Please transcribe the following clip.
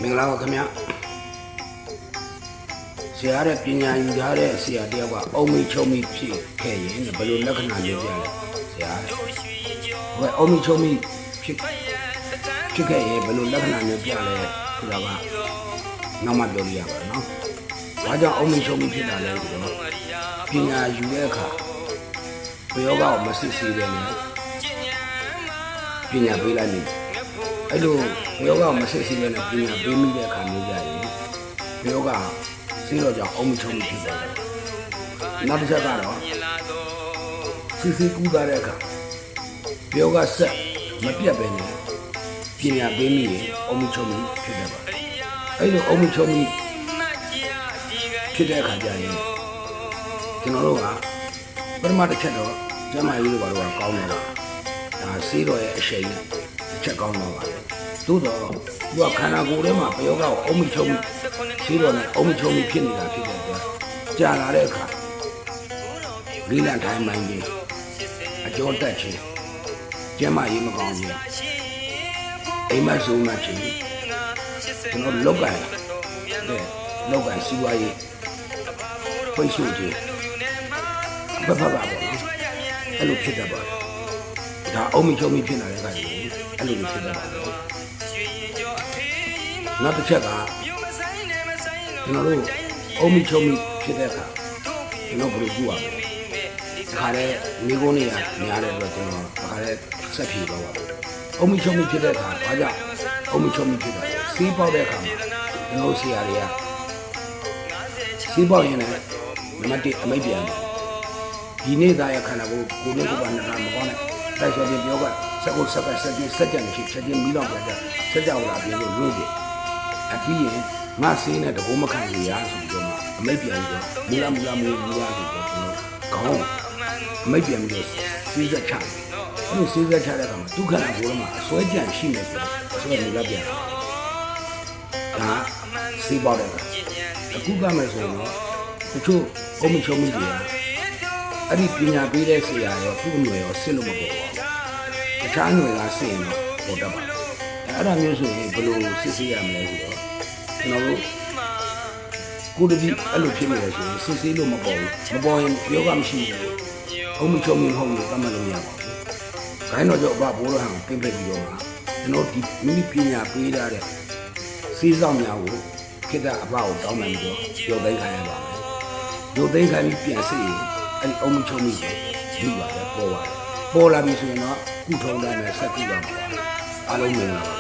မင်္ဂလာပါခင်ဗျာဆရာရဲ့ပညာယူထားတဲ့ဆရာတယောက်ကအုံမိချုံမိဖြစ်ခဲ့ရင်ဘယ်လိုလက္ခဏာမျိုးပြလဲဆရာဘယ်အုံမိချုံမိဖြစ်ခဲ့ရင်ဘယ်လိုလက္ခဏာမျိုးပြလဲဆိုတာကနောက်မှပြောပြရပါမယ်နော်ဘာကြောင့်အုံမိချုံမိဖြစ်တာလဲဆိုတော့ပညာယူတဲ့အခါဘယောဂကိုမစစ်ဆေးပဲနဲ့ပညာပေးလိုက်နေအဲ့လိုဘယောဂကိုမစစ်ဆေးပဲနဲ့ပညာပေးမိတဲ့အခါမျိုးကြရင်ဘယောဂဆေးတော့ကြောင့်အုံမိချုံမိဖြစ်သွားတယ်နောက်တစ်ချက်ကတော့စစ်ဆေးကူးသားတဲ့အခါဘယောဂဆက်မပြတ်ပဲနဲ့ပညာပေးမိရင်အုံမိချုံမိဖြစ်တယ်ပါအဲ့လိုအုံမိချုံမိဖြစ်တဲ့အခါကျရင်ကျွန်တော်တို့ကပထမတစ်ချက်တော့ကျမကြီးတို့ဘာလို့ကောင်းတော့ဒါဆေးတော်ရဲ့အရှိန်နဲ့တစ်ချက်ကောင်းတော့ပါတယ်သို့တော့သူကခန္ဓာကိုယ်ထဲမှာပယောဂကိုအုံမိချုံမိဆေးတော်နဲ့အုံမိချုံမိဖြစ်နေတာဖြစ်တဲ့အတွက်ကြာလာတဲ့အခါလိလန့်ထိုင်းမှန်ကြီးအကျော်တက်ခြင်းကျမကြီးမကောင်းခြင်းအိမ်မက်ဆုံးမှဖြစ်ကျွန်တော်လောက်ကစီးပွားရေးဖွင့်ဆိုခြင်းဘက်ဖက်ပါပေါ့နော်အဲ့လိုဖြစ်တတ်ပါတယ်ဒါအုံမိချုံမိဖြစ်လာတဲ့အခါကျရင်အဲ့လိုဖြစ်တတ်ပါတယ်နောက်တစ်ချက်ကကျွန်တော်တို့အုံမိချုံမိဖြစ်တဲ့အခါကျွန်တော်ဘယ်လိုပြုရမလဲခါတဲ့မိကုန်းတွေကများတဲ့အတွက်ကျွန်တော်ခါတဲ့ဆက်ဖြေတော့ပါဘူးအုံမိချုံမိဖြစ်တဲ့အခါဘာကြောင့်အုံမိချုံမိဖြစ်တာလဲစီးပေါက်တဲ့အခါမှာကျွန်တော်ဆရာတွေကစီးပေါက်ရင်လည်းနံပါတ်1အမိတ်ပြန်တယ်ဒီနေ့သားရဲ့ခန္ဓာကိုယ်ကိုယ်နဲ့ကိုယ်ပါနာမကောင်းတဲ့တိုက်ဆိုရင်ပြောကစကုတ်စပတ်စက်ကြီးစက်ကြံရှိချက်ချင်းမီးလောက်ပြကြစက်ကြောလာပြီးလို့လို့တယ်အပြီးရင်ငါစင်းနဲ့တဘိုးမခံရရဆိုပြီးတော့အမိတ်ပြန်ပြီးတော့မူလာဆိုတော့ခေါင်းအမိတ်ပြန်ပြီးတော့စီးစက်ချတယ်အဲ့လိုစီးစက်ချတဲ့အခါမှာဒုက္ခနာကိုယ်မှာအစွဲကြံရှိနေဆိုတော့ဆိုတော့မူလာပြန်ဒါစီးပေါက်တဲ့အခုကမယ်ဆိုတော့တချို့အုံမချုံမိတွေအဲ့ဒီပညာပေးတဲ့ဆရာရောသူ့အနွယ်ရောစစ်လို့မပေါ်ပါဘူးတခြားအနွယ်ကစစ်ရင်တော့ပေါ်တတ်ပါအဲ့ဒါမျိုးဆိုရင်ဘယ်လိုစစ်ဆေးရမလဲဆိုတော့ကျွန်တော်တို့ကိုယ်တည်းအဲ့လိုဖြစ်နေတယ်ဆိုရင်စစ်ဆေးလို့မပေါ်ဘူးမပေါ်ရင်ယောဂမရှိဘူးအုံမချုံမိဟုတ်လို့တတ်မှတ်လို့ရပါဘူးခိုင်းတော့ကြောင့်အဘဘိုးတော်ဟန်ပြင်ပပြီးတော့ကျွန်တော်ဒီမိမိပညာပေးထားတဲ့စီးဆောင်များကိုခိတ္တအဘကိုတောင်းနိုင်ပြီးတော့ရုပ်သိမ်းခိုင်းရပါမယ်ရုပ်သိမ်းခိုင်းပြီးပြန်စစ်ရင်အဲ့ဒီအုံမချုံမိကိုပြီးပါတယ်ပေါ်လာပြီဆိုရင်တော့ကုထုံးတိုင်းနဲ့ဆက်ပြီးပါမှာအားလုံးမင်္ဂလာပါ